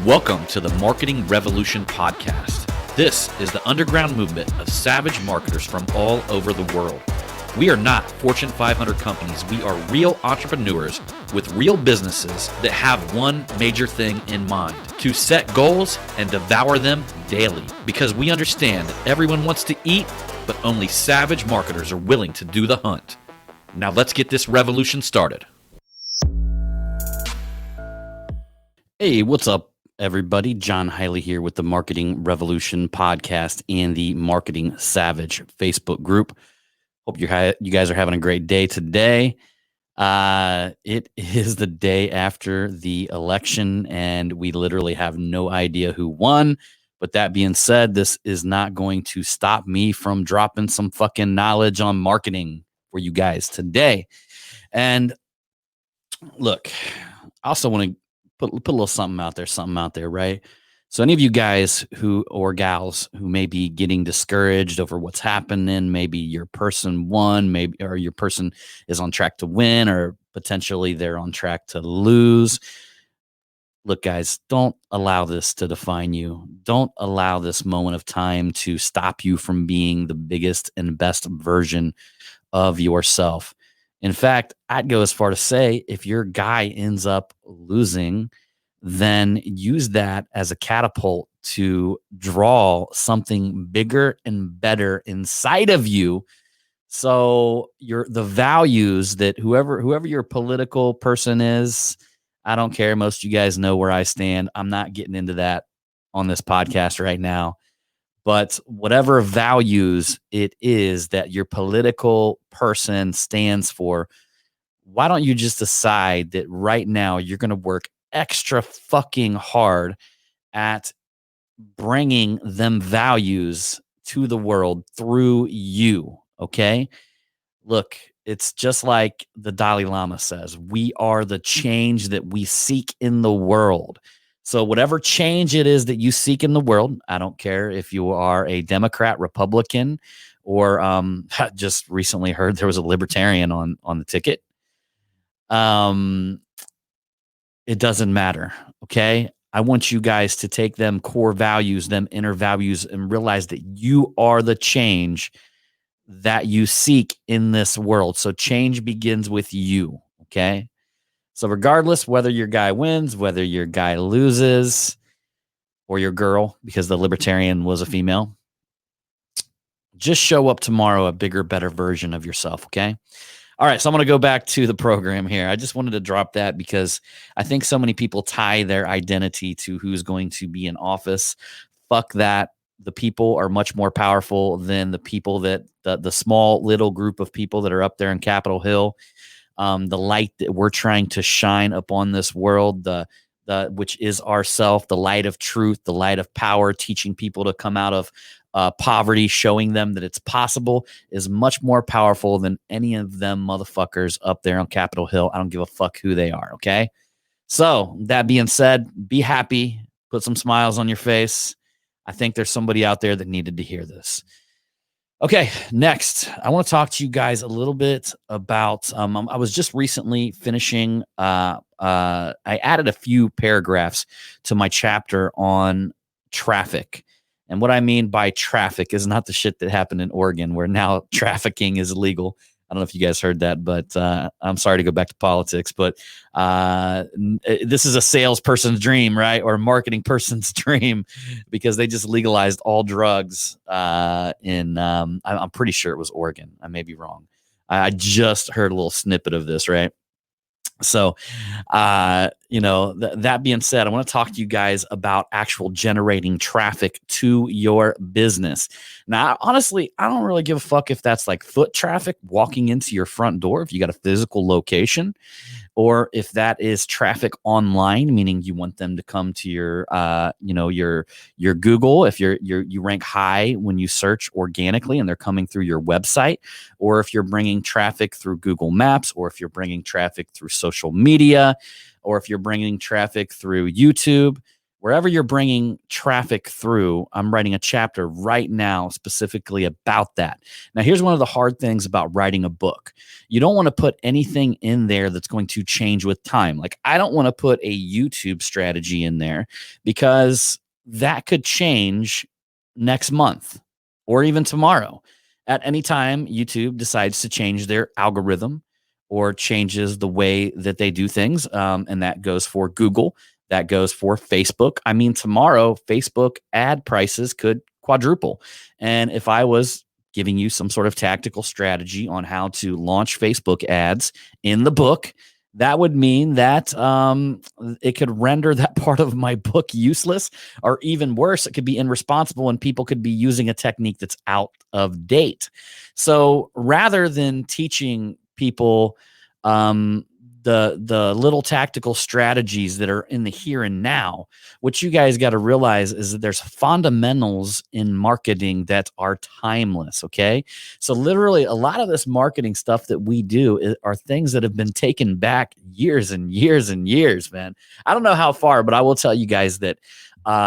Welcome to the Marketing Revolution podcast. This is the underground movement of savage marketers from all over the world. We are not Fortune 500 companies. We are real entrepreneurs with real businesses that have one major thing in mind: to set goals and devour them daily. Because we understand that everyone wants to eat, but only savage marketers are willing to do the hunt. Now let's get this revolution started. Hey, what's up, everybody? John Hiley here with the Marketing Revolution podcast and the Marketing Savage Facebook group. Hope you guys are having a great day today. It is the day after the election, and we literally have no idea who won. But that being said, this is not going to stop me from dropping some fucking knowledge on marketing for you guys today. And look, I also want to put a little something out there, right? So any of you guys or gals who may be getting discouraged over what's happening, maybe your person won, or your person is on track to win, or potentially they're on track to lose. Look, guys, don't allow this to define you. Don't allow this moment of time to stop you from being the biggest and best version of yourself. In fact, I'd go as far to say, if your guy ends up losing, then use that as a catapult to draw something bigger and better inside of you. So the values that whoever your political person is, I don't care. Most of you guys know where I stand. I'm not getting into that on this podcast right now. But whatever values it is that your political person stands for, why don't you just decide that right now you're going to work extra fucking hard at bringing them values to the world through you, okay? Look, it's just like the Dalai Lama says, we are the change that we seek in the world. So whatever change it is that you seek in the world, I don't care if you are a Democrat, Republican, or just recently heard there was a libertarian on the ticket. It doesn't matter, okay? I want you guys to take them core values, them inner values, and realize that you are the change that you seek in this world. So change begins with you, okay? So regardless whether your guy wins, whether your guy loses, or your girl, because the libertarian was a female, just show up tomorrow a bigger, better version of yourself, okay? All right, so I'm going to go back to the program here. I just wanted to drop that because I think so many people tie their identity to who's going to be in office. Fuck that. The people are much more powerful than the people that the small little group of people that are up there in Capitol Hill. The light that we're trying to shine upon this world, the which is ourself, the light of truth, the light of power, teaching people to come out of poverty, showing them that it's possible, is much more powerful than any of them motherfuckers up there on Capitol Hill. I don't give a fuck who they are, okay? So that being said, be happy, put some smiles on your face. I think there's somebody out there that needed to hear this. Okay, next, I want to talk to you guys a little bit about, I was just recently finishing, I added a few paragraphs to my chapter on traffic. And what I mean by traffic is not the shit that happened in Oregon where now trafficking is illegal. I don't know if you guys heard that, but I'm sorry to go back to politics, but this is a salesperson's dream, right? Or a marketing person's dream, because they just legalized all drugs in, I'm pretty sure it was Oregon. I may be wrong. I just heard a little snippet of this, right? So, that being said, I want to talk to you guys about actual generating traffic to your business. Now, honestly, I don't really give a fuck if that's like foot traffic walking into your front door, if you got a physical location, or if that is traffic online, meaning you want them to come to your Google, if you rank high when you search organically and they're coming through your website, or if you're bringing traffic through Google Maps, or if you're bringing traffic through social media, or if you're bringing traffic through YouTube. Wherever you're bringing traffic through, I'm writing a chapter right now specifically about that. Now, here's one of the hard things about writing a book. You don't want to put anything in there that's going to change with time. Like, I don't want to put a YouTube strategy in there because that could change next month or even tomorrow. At any time, YouTube decides to change their algorithm or changes the way that they do things. And that goes for Google. That goes for Facebook. I mean, tomorrow, Facebook ad prices could quadruple. And if I was giving you some sort of tactical strategy on how to launch Facebook ads in the book, that would mean that it could render that part of my book useless, or even worse, it could be irresponsible and people could be using a technique that's out of date. So rather than teaching people the little tactical strategies that are in the here and now, what you guys got to realize is that there's fundamentals in marketing that are timeless. Okay. So literally a lot of this marketing stuff that we do are things that have been taken back years and years and years, man. I don't know how far, but I will tell you guys that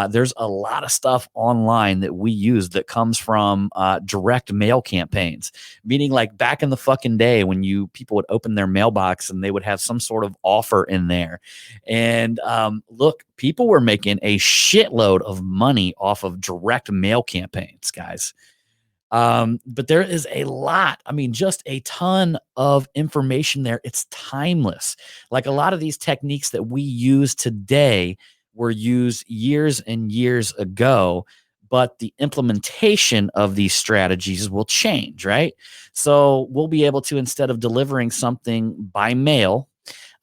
there's a lot of stuff online that we use that comes from direct mail campaigns, meaning like back in the fucking day when people would open their mailbox and they would have some sort of offer in there. And look, people were making a shitload of money off of direct mail campaigns, guys. But there is a lot, I mean, just a ton of information there. It's timeless. Like a lot of these techniques that we use today were used years and years ago, but the implementation of these strategies will change, right? So we'll be able to, instead of delivering something by mail,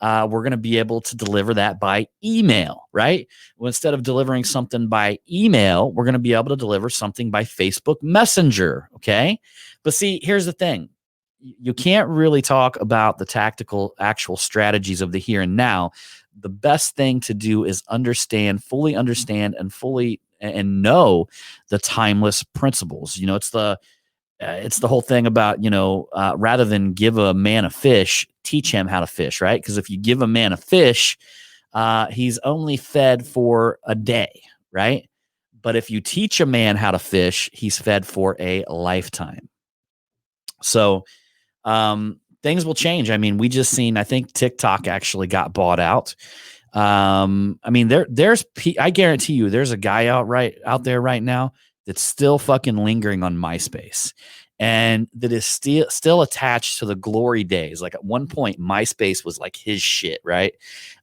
we're going to be able to deliver that by email, right? Well, instead of delivering something by email, we're going to be able to deliver something by Facebook Messenger, okay? But see, here's the thing. You can't really talk about the tactical, actual strategies of the here and now. The best thing to do is fully understand and know the timeless principles. You know, it's the whole thing about, rather than give a man a fish, teach him how to fish, right? Because if you give a man a fish, he's only fed for a day, right? But if you teach a man how to fish, he's fed for a lifetime. So things will change. I mean, we just seen, I think TikTok actually got bought out. I mean, I guarantee you there's a guy out there right now that's still fucking lingering on MySpace, and that is still attached to the glory days. Like at one point, MySpace was like his shit, right?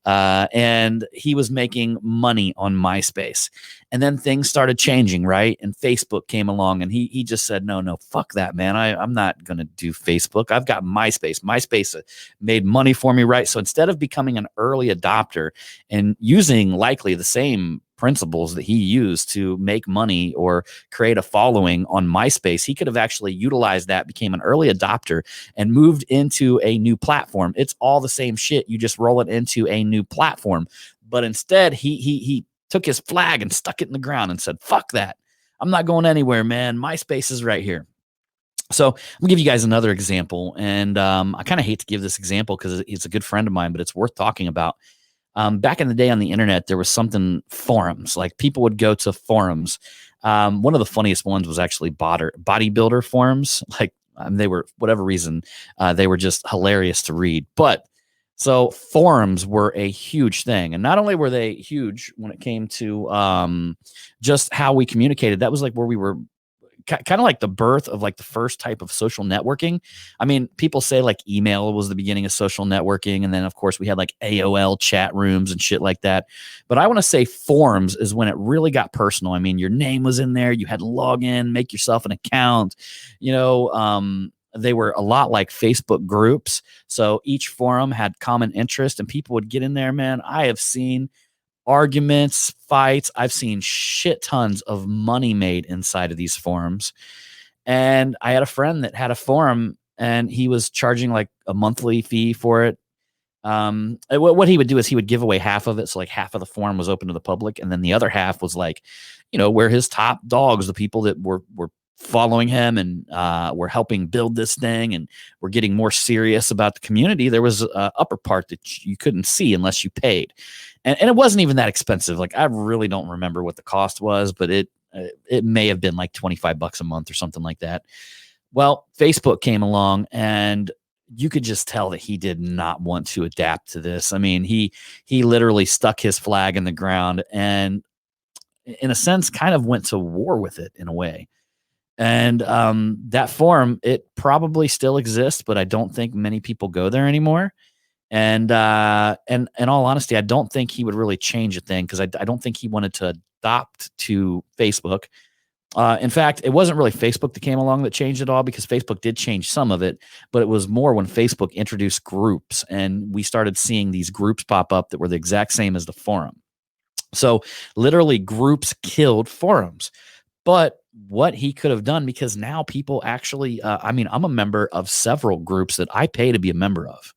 And he was making money on MySpace. And then things started changing, right? And Facebook came along and he just said, no, fuck that, man. I'm not going to do Facebook. I've got MySpace. MySpace made money for me, right? So instead of becoming an early adopter and using likely the same principles that he used to make money or create a following on MySpace, he could have actually utilized that, became an early adopter, and moved into a new platform. It's all the same shit. You just roll it into a new platform. But instead, he took his flag and stuck it in the ground and said, fuck that. I'm not going anywhere, man. MySpace is right here. So I'm gonna give you guys another example. And I kind of hate to give this example because it's a good friend of mine, but it's worth talking about. Back in the day on the internet, there was forums. Like people would go to forums. One of the funniest ones was actually bodybuilder forums. Like they were, whatever reason, they were just hilarious to read. But so forums were a huge thing. And not only were they huge when it came to just how we communicated, that was like where we were kind of like the birth of like the first type of social networking. I mean, people say like email was the beginning of social networking. And then of course we had like AOL chat rooms and shit like that. But I want to say forums is when it really got personal. I mean, your name was in there. You had to log in, make yourself an account, they were a lot like Facebook groups. So each forum had common interest and people would get in there, man. I have seen arguments, fights. I've seen shit tons of money made inside of these forums. And I had a friend that had a forum and he was charging like a monthly fee for it. What he would do is he would give away half of it. So like half of the forum was open to the public. And then the other half was like, where his top dogs, the people that were following him and were helping build this thing and were getting more serious about the community. There was an upper part that you couldn't see unless you paid. and it wasn't even that expensive. Like, I really don't remember what the cost was, but it may have been like $25 a month or something like that. Well, Facebook came along, and you could just tell that he did not want to adapt to this. I mean, he literally stuck his flag in the ground and, in a sense, kind of went to war with it in a way. And that forum, it probably still exists, but I don't think many people go there anymore. And in all honesty, I don't think he would really change a thing, because I don't think he wanted to adopt to Facebook. In fact, it wasn't really Facebook that came along that changed it all, because Facebook did change some of it, but it was more when Facebook introduced groups, and we started seeing these groups pop up that were the exact same as the forum. So literally, groups killed forums. But what he could have done, because now people actually, I mean, I'm a member of several groups that I pay to be a member of.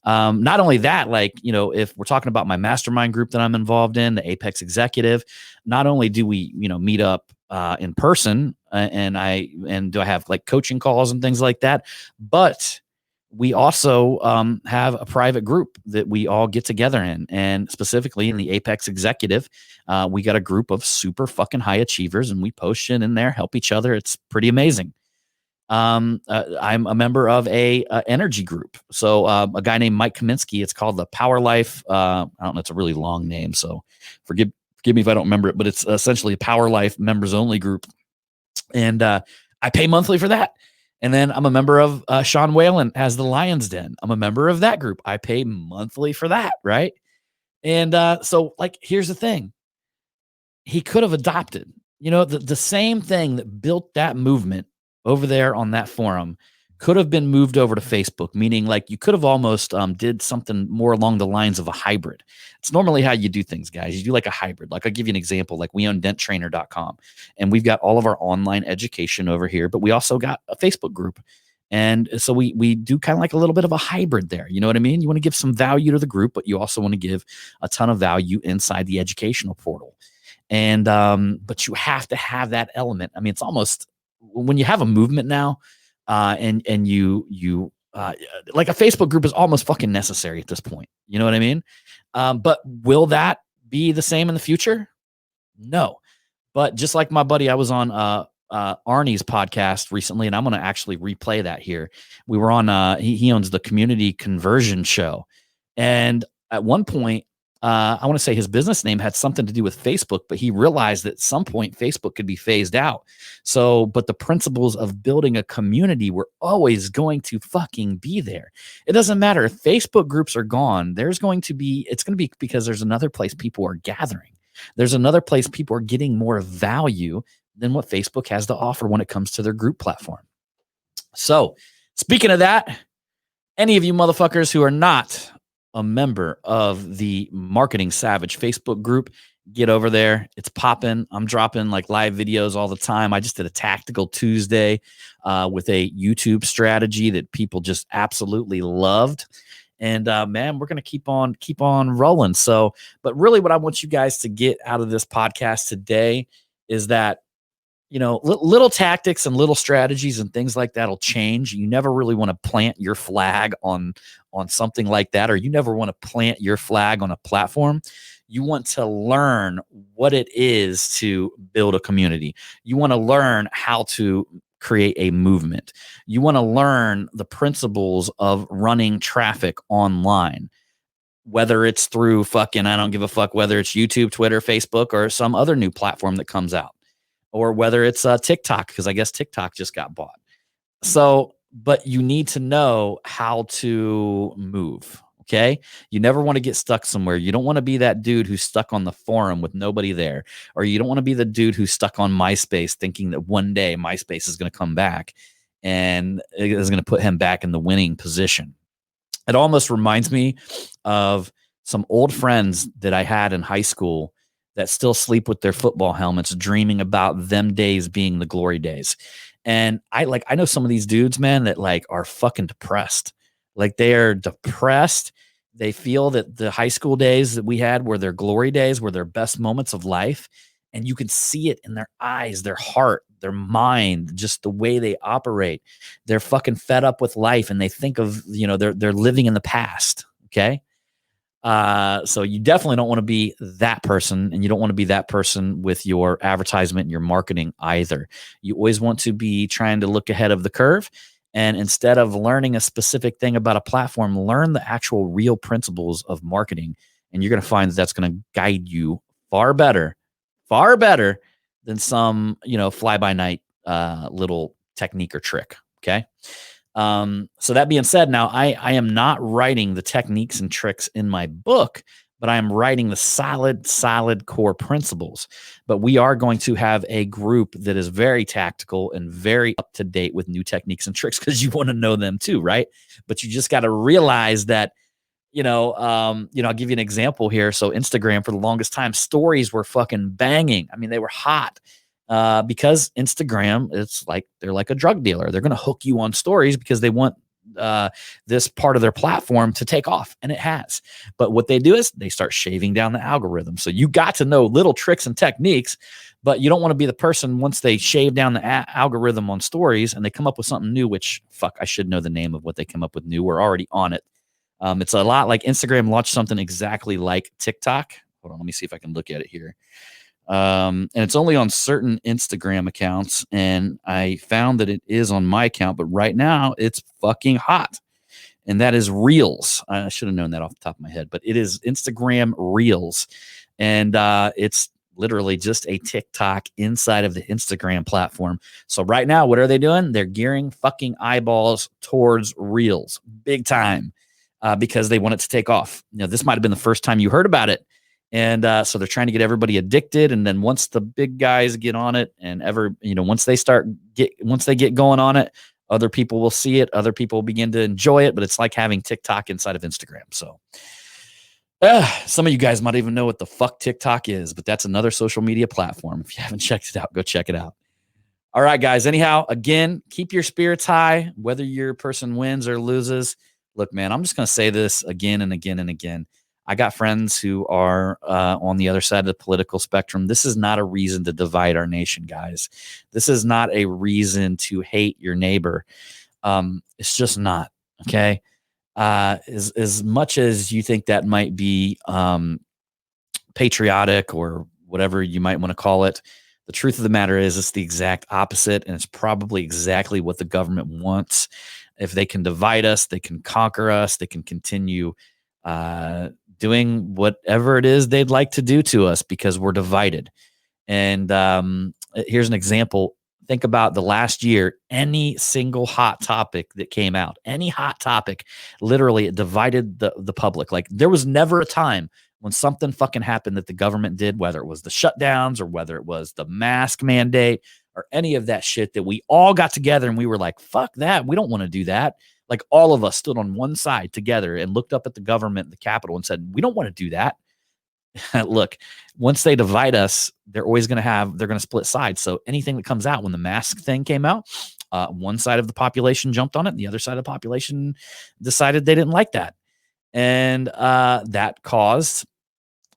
Not only that, like, if we're talking about my mastermind group that I'm involved in, the Apex Executive, not only do we, meet up in person, and do I have like coaching calls and things like that, but we also have a private group that we all get together in. And specifically in the Apex Executive, we got a group of super fucking high achievers, and we post shit in there, help each other. It's pretty amazing. I'm a member of a energy group. So a guy named Mike Kaminsky, it's called the Power Life. I don't know, it's a really long name, so forgive me if I don't remember it, but it's essentially a Power Life members only group. And I pay monthly for that. And then I'm a member of Sean Whalen has the Lions Den. I'm a member of that group. I pay monthly for that, right? And so, like, here's the thing. He could have adopted, the same thing that built that movement over there on that forum could have been moved over to Facebook, meaning like you could have almost did something more along the lines of a hybrid. It's normally how you do things, guys. You do like a hybrid. Like, I'll give you an example. Like, we own denttrainer.com, and we've got all of our online education over here, but we also got a Facebook group. And so we do kind of like a little bit of a hybrid there. You know what I mean? You want to give some value to the group, but you also want to give a ton of value inside the educational portal. And but you have to have that element. I mean, it's almost, when you have a movement now, and you like, a Facebook group is almost fucking necessary at this point. You know what I mean? But will that be the same in the future? No. But just like my buddy, I was on Arnie's podcast recently, and I'm going to actually replay that here. We were on, he owns the Community Conversion Show. And at one point, I want to say his business name had something to do with Facebook, but he realized that at some point Facebook could be phased out. So, but the principles of building a community were always going to fucking be there. It doesn't matter if Facebook groups are gone. It's going to be because there's another place people are gathering. There's another place people are getting more value than what Facebook has to offer when it comes to their group platform. So, speaking of that, any of you motherfuckers who are not a member of the Marketing Savage Facebook group, get over there. It's popping. I'm dropping like live videos all the time. I just did a Tactical Tuesday with a YouTube strategy that people just absolutely loved. And man, we're gonna keep on rolling. So, but really, what I want you guys to get out of this podcast today is that, little tactics and little strategies and things like that will change. You never really want to plant your flag on something like that, or you never want to plant your flag on a platform. You want to learn what it is to build a community. You want to learn how to create a movement. You want to learn the principles of running traffic online, whether it's through fucking, I don't give a fuck whether it's YouTube, Twitter, Facebook, or some other new platform that comes out, or whether it's TikTok, because I guess TikTok just got bought. So, but you need to know how to move. Okay. You never want to get stuck somewhere. You don't want to be that dude who's stuck on the forum with nobody there, or you don't want to be the dude who's stuck on MySpace thinking that one day MySpace is going to come back and it is going to put him back in the winning position. It almost reminds me of some old friends that I had in high school that still sleep with their football helmets, dreaming about them days being the glory days. And I know some of these dudes, man, that like are fucking depressed. Like, they are depressed. They feel that the high school days that we had were their glory days, were their best moments of life. And you can see it in their eyes, their heart, their mind, just the way they operate. They're fucking fed up with life, and they think of, they're living in the past. Okay. So you definitely don't want to be that person, and you don't want to be that person with your advertisement and your marketing either. You always want to be trying to look ahead of the curve. And instead of learning a specific thing about a platform, learn the actual real principles of marketing. And you're going to find that that's going to guide you far better than some, fly by night little technique or trick. Okay. So that being said, now I am not writing the techniques and tricks in my book, but I am writing the solid core principles. But we are going to have a group that is very tactical and very up to date with new techniques and tricks, because you want to know them too, right? But you just got to realize that, I'll give you an example here. So Instagram, for the longest time, stories were fucking banging. I mean, they were hot. Because Instagram, they're like a drug dealer. They're going to hook you on stories because they want this part of their platform to take off, and it has. But what they do is they start shaving down the algorithm. So you got to know little tricks and techniques, but you don't want to be the person once they shave down the algorithm on stories and they come up with something new, which, fuck, I should know the name of what they come up with new. We're already on it. It's a lot like Instagram launched something exactly like TikTok. Hold on, let me see if I can look at it here. And it's only on certain Instagram accounts, and I found that it is on my account, but right now it's fucking hot, and that is Reels. I should have known that off the top of my head, but it is Instagram Reels, and it's literally just a TikTok inside of the Instagram platform. So right now, what are they doing? They're gearing fucking eyeballs towards Reels big time, because they want it to take off. This might have been the first time you heard about it. And so they're trying to get everybody addicted. And then once the big guys get on it, and once they get going on it, other people will see it. Other people will begin to enjoy it. But it's like having TikTok inside of Instagram. So some of you guys might even know what the fuck TikTok is, but that's another social media platform. If you haven't checked it out, go check it out. All right, guys. Anyhow, again, keep your spirits high, whether your person wins or loses. Look, man, I'm just going to say this again and again and again. I got friends who are on the other side of the political spectrum. This is not a reason to divide our nation, guys. This is not a reason to hate your neighbor. It's just not, okay? As much as you think that might be patriotic or whatever you might want to call it, the truth of the matter is it's the exact opposite, and it's probably exactly what the government wants. If they can divide us, they can conquer us, they can continue doing whatever it is they'd like to do to us because we're divided. And here's an example. Think about the last year, any single hot topic that came out, any hot topic, literally it divided the public. Like there was never a time when something fucking happened that the government did, whether it was the shutdowns or whether it was the mask mandate or any of that shit, that we all got together and we were like, fuck that. We don't want to do that. Like all of us stood on one side together and looked up at the government, the Capitol, and said, we don't want to do that. Look, once they divide us, they're going to split sides. So anything that comes out, when the mask thing came out, one side of the population jumped on it, and the other side of the population decided they didn't like that. And that caused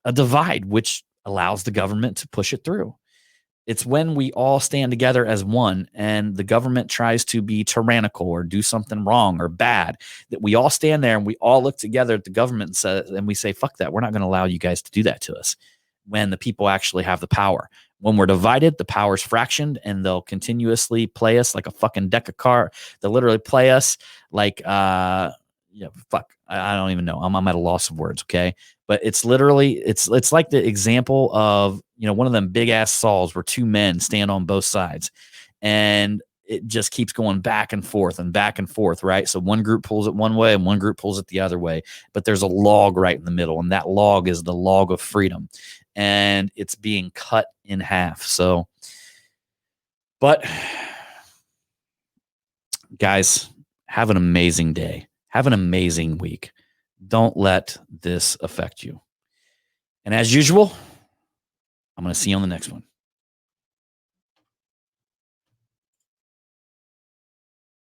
a divide, which allows the government to push it through. It's when we all stand together as one and the government tries to be tyrannical or do something wrong or bad, that we all stand there and we all look together at the government and we say, fuck that. We're not going to allow you guys to do that to us, when the people actually have the power. When we're divided, the power's fractioned, and they'll continuously play us like a fucking deck of cards. They'll literally play us like, fuck. I don't even know. I'm at a loss of words. Okay. But it's literally, it's like the example of, one of them big ass saws where two men stand on both sides, and it just keeps going back and forth, right? So one group pulls it one way and one group pulls it the other way, but there's a log right in the middle, and that log is the log of freedom, and it's being cut in half. So, but guys, have an amazing day. Have an amazing week. Don't let this affect you. And as usual, I'm going to see you on the next one.